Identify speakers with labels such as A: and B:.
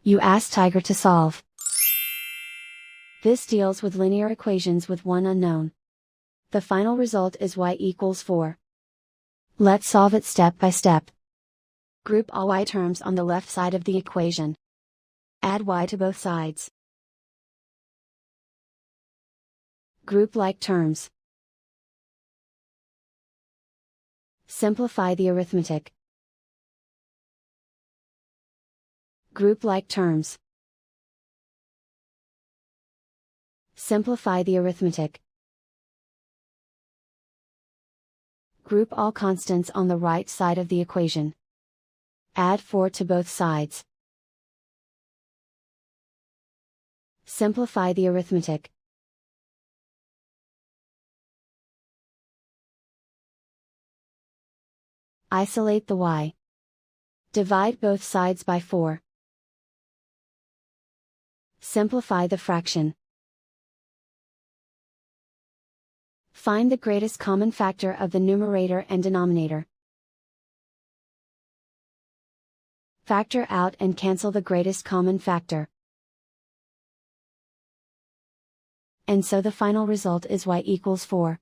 A: You ask Tiger to solve. This deals with linear equations with one unknown. The final result is y equals 4. Let's solve it step by step. Group all y terms on the left side of the equation. Add y to both sides. Group like terms. Simplify the arithmetic. Group like terms. Simplify the arithmetic. Group all constants on the right side of the equation. Add 4 to both sides. Simplify the arithmetic. Isolate the y. Divide both sides by 4. Simplify the fraction. Find the greatest common factor of the numerator and denominator. Factor out and cancel the greatest common factor. And so the final result is y equals 4.